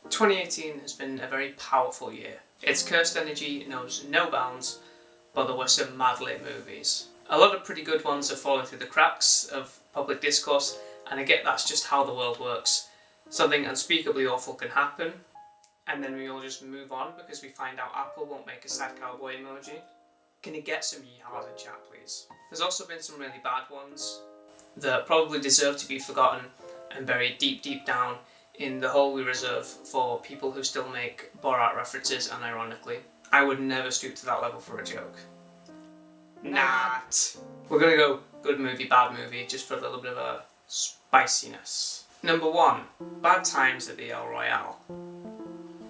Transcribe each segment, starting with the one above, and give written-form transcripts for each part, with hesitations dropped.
2018 has been a very powerful year. Its cursed energy knows no bounds, but there were some mad lit movies. A lot of pretty good ones have fallen through the cracks of public discourse, and I get that's just how the world works. Something unspeakably awful can happen, and then we all just move on because we find out Apple won't make a sad cowboy emoji. Can you get some yeehaws in chat, please? There's also been some really bad ones that probably deserve to be forgotten and buried deep down in the hole we reserve for people who still make Borat references unironically. I would never stoop to that level for a joke. Not. We're gonna go good movie, bad movie, just for a little bit of a spiciness. Number 1, Bad Times at the El Royale.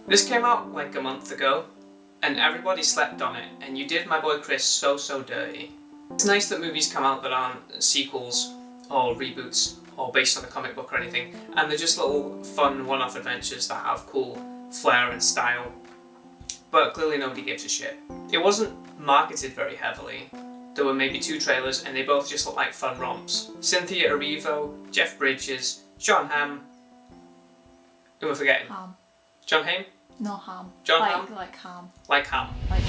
This came out like a month ago, and everybody slept on it, and you did my boy Chris so dirty. It's nice that movies come out that aren't sequels or reboots or based on a comic book or anything, and they're just little fun one-off adventures that have cool flair and style, but clearly nobody gives a shit. It wasn't marketed very heavily. There were maybe 2 trailers and they both just looked like fun romps. Cynthia Erivo, Jeff Bridges, John Hamm, who am I forgetting? Ham. John Hamm? No, Ham. John Hamm? Like ham. Like Hamm. Like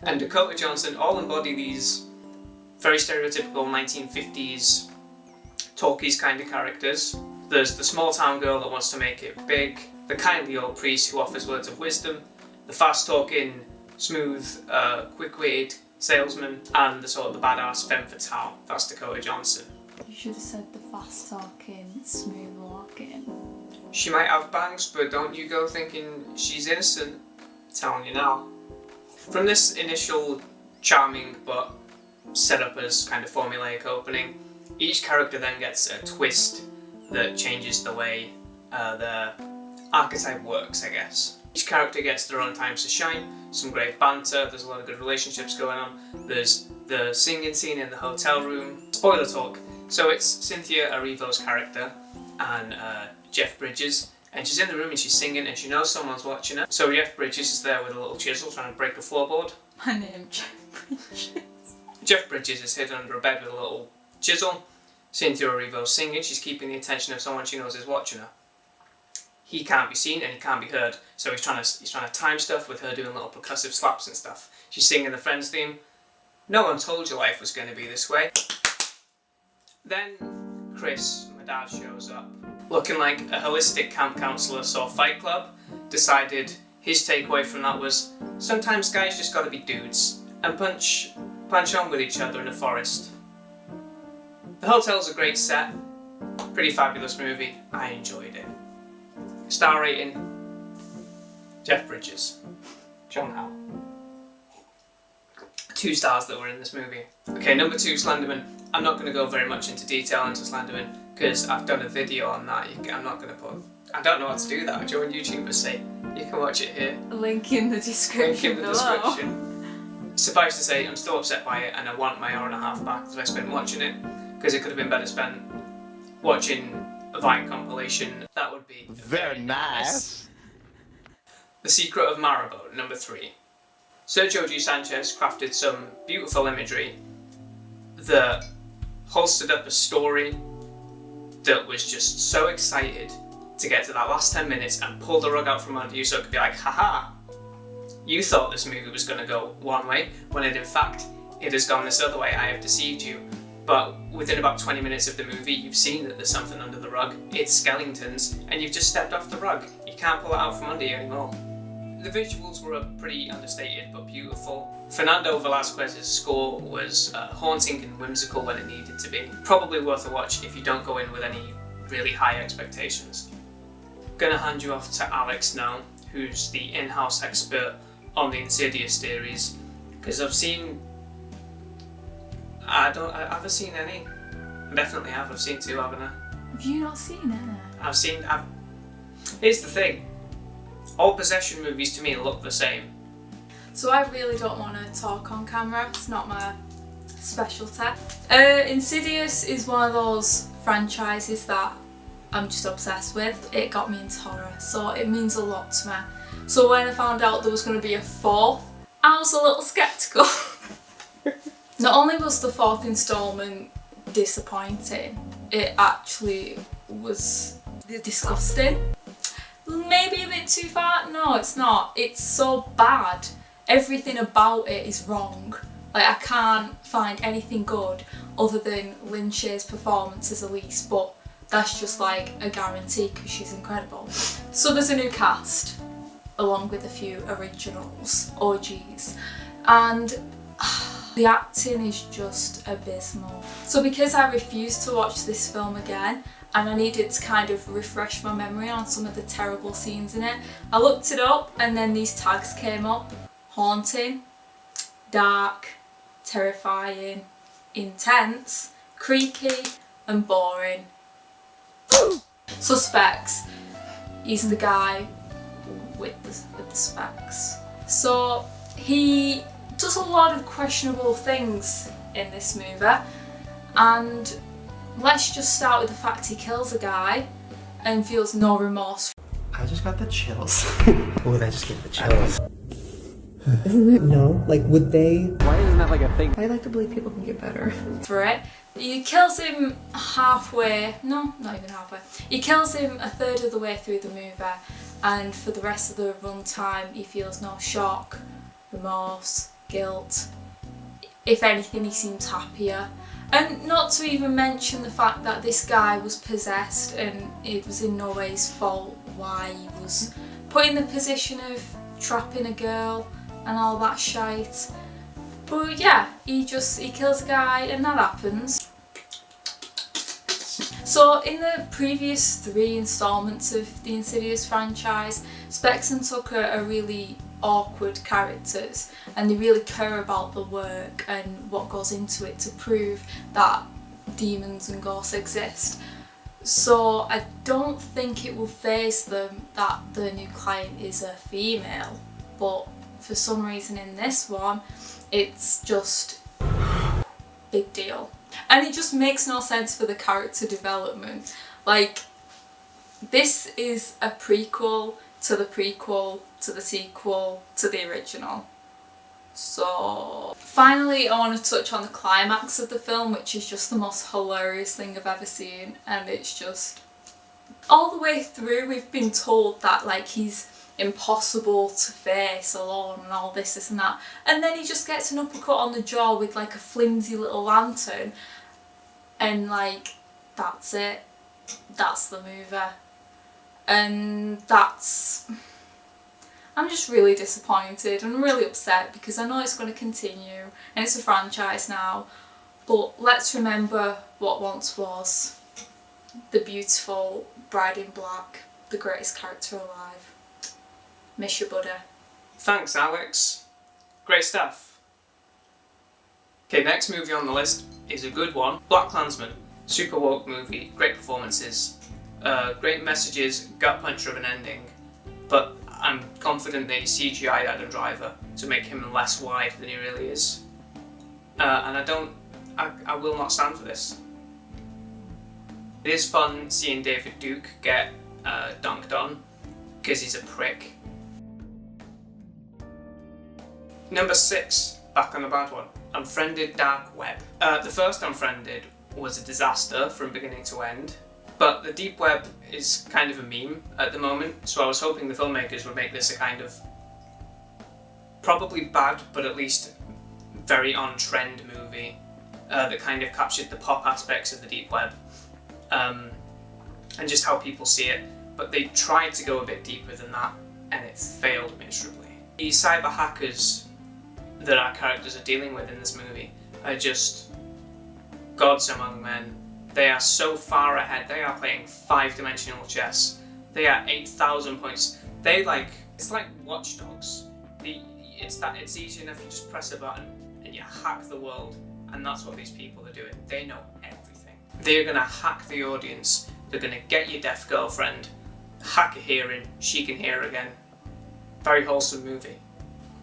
And Dakota Johnson all embody these very stereotypical 1950s talkies kind of characters. There's the small town girl that wants to make it big, the kindly old priest who offers words of wisdom, the fast talking, smooth, quick-witted salesman, and the sort of the badass femme fatale. That's Dakota Johnson. You should have said the fast talking, smooth walking. She might have bangs, but don't you go thinking she's innocent. I'm telling you now. From this initial charming but set up as kind of formulaic opening, each character then gets a twist that changes the way the archetype works, I guess. Each character gets their own times to shine, some great banter, there's a lot of good relationships going on, there's the singing scene in the hotel room. Spoiler talk. So it's Cynthia Erivo's character and Jeff Bridges, and she's in the room and she's singing and she knows someone's watching her. So Jeff Bridges is there with a little chisel trying to break a floorboard. My name, Jeff Bridges. Jeff Bridges is hidden under a bed with a little chisel. Cynthia Erivo's singing, she's keeping the attention of someone she knows is watching her. He can't be seen and he can't be heard, so he's trying to time stuff with her doing little percussive slaps and stuff. She's singing the Friends theme. No one told you life was going to be this way. Then Chris, my dad, shows up, looking like a holistic camp counsellor saw Fight Club, decided his takeaway from that was, sometimes guys just gotta be dudes, and punch on with each other in a forest. The hotel's a great set, pretty fabulous movie, I enjoyed it. Star rating, Jeff Bridges, John Hamm. 2 stars that were in this movie. Okay, number 2, Slenderman. I'm not going to go very much into detail into Slenderman because I've done a video on that. I'm not going to put... I don't know how to do that. Join YouTubers say you can watch it here. Link in the description below. Suffice to say, I'm still upset by it and I want my hour and a half back that I spent watching it because it could have been better spent watching a Vine compilation. That would be very nice. The Secret of Maribor, number 3. Sergio G. Sanchez crafted some beautiful imagery that holstered up a story that was just so excited to get to that last 10 minutes and pull the rug out from under you so it could be like, haha, you thought this movie was going to go one way, when in fact it has gone this other way, I have deceived you. But within about 20 minutes of the movie, you've seen that there's something under the rug, it's skeletons, and you've just stepped off the rug. You can't pull it out from under you anymore. The visuals were pretty understated but beautiful. Fernando Velázquez's score was haunting and whimsical when it needed to be. Probably worth a watch if you don't go in with any really high expectations. Gonna hand you off to Alex now, who's the in-house expert on the Insidious series, because I've seen... have I seen any? I definitely have. I've seen 2, haven't I? Have you not seen it? Here's the thing. All possession movies to me look the same. So I really don't want to talk on camera, it's not my specialty. Insidious is one of those franchises that I'm just obsessed with. It got me into horror, so it means a lot to me. So when I found out there was going to be a 4th, I was a little sceptical. Not only was the 4th instalment disappointing, it actually was disgusting. maybe a bit too far. No, it's not. It's so bad. Everything about it is wrong. Like, I can't find anything good other than Lin Shaye's performance as Elise, but that's just like a guarantee because she's incredible. So there's a new cast, along with a few originals, OGs, and the acting is just abysmal. So because I refused to watch this film again, and I needed to kind of refresh my memory on some of the terrible scenes in it, I looked it up and then these tags came up: haunting, dark, terrifying, intense, creepy and boring. Suspects. He's the guy with the specs. So he does a lot of questionable things in this movie, and let's just start with the fact he kills a guy and feels no remorse. I just got the chills. Would I just get the chills? Isn't it? No. Like, would they? Why isn't that like a thing? I like to believe people can get better. For it. He kills him halfway, no, not even halfway. He kills him a third of the way through the movie, and for the rest of the runtime he feels no shock, remorse, guilt. If anything, he seems happier. And not to even mention the fact that this guy was possessed and it was in no way his fault why he was put in the position of trapping a girl and all that shite. But yeah, he kills a guy and that happens. So in the previous 3 installments of the Insidious franchise, Specs and Tucker are really awkward characters and they really care about the work and what goes into it to prove that demons and ghosts exist. So I don't think it will faze them that the new client is a female, but for some reason in this one it's just big deal. And it just makes no sense for the character development. Like, this is a prequel to the prequel to the sequel to the original. So finally I want to touch on the climax of the film, which is just the most hilarious thing I've ever seen, and it's just all the way through we've been told that like he's impossible to face alone and all this and that, and then he just gets an uppercut on the jaw with like a flimsy little lantern, and like that's it, that's the movie. And I'm just really disappointed and really upset because I know it's going to continue and it's a franchise now, but let's remember what once was the beautiful Bride in Black, the greatest character alive. Miss your buddy. Thanks, Alex. Great stuff. Okay, next movie on the list is a good one. BlacKkKlansman. Super woke movie, great performances, great messages, gut puncher of an ending, but I'm confident they CGI'd Adam Driver to make him less wide than he really is. And I will not stand for this. It is fun seeing David Duke get dunked on, because he's a prick. Number 6, back on the bad one. Unfriended Dark Web. The first Unfriended was a disaster from beginning to end, but the deep web is kind of a meme at the moment, so I was hoping the filmmakers would make this a kind of probably bad, but at least very on-trend movie that kind of captured the pop aspects of the deep web and just how people see it, but they tried to go a bit deeper than that and it failed miserably. The cyber hackers that our characters are dealing with in this movie are just gods among men. They are so far ahead. They are playing 5-dimensional chess. They are 8,000 points. It's like Watch Dogs. It's easy enough, you just press a button and you hack the world, and that's what these people are doing. They know everything. They're gonna hack the audience. They're gonna get your deaf girlfriend, hack her hearing, she can hear again. Very wholesome movie.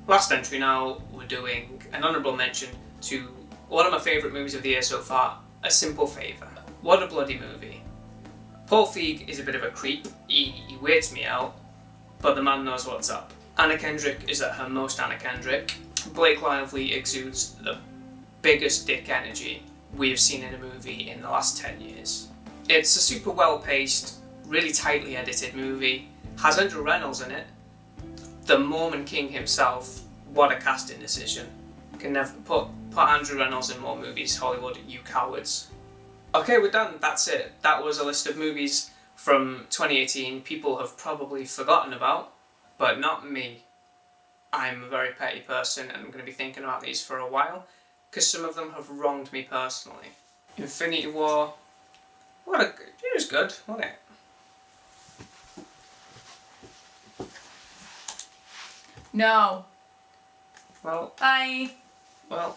Last entry now, we're doing an honourable mention to one of my favourite movies of the year so far, A Simple Favour. What a bloody movie. Paul Feig is a bit of a creep, he weirds me out, but the man knows what's up. Anna Kendrick is at her most Anna Kendrick. Blake Lively exudes the biggest dick energy we have seen in a movie in the last 10 years. It's a super well paced, really tightly edited movie, has Andrew Reynolds in it. The Mormon King himself. What a casting decision. Can never put Andrew Reynolds in more movies, Hollywood, you cowards. Okay, we're done. That's it. That was a list of movies from 2018 people have probably forgotten about, but not me. I'm a very petty person and I'm going to be thinking about these for a while, because some of them have wronged me personally. Infinity War, it was good, wasn't it? No. Well, Bye. well,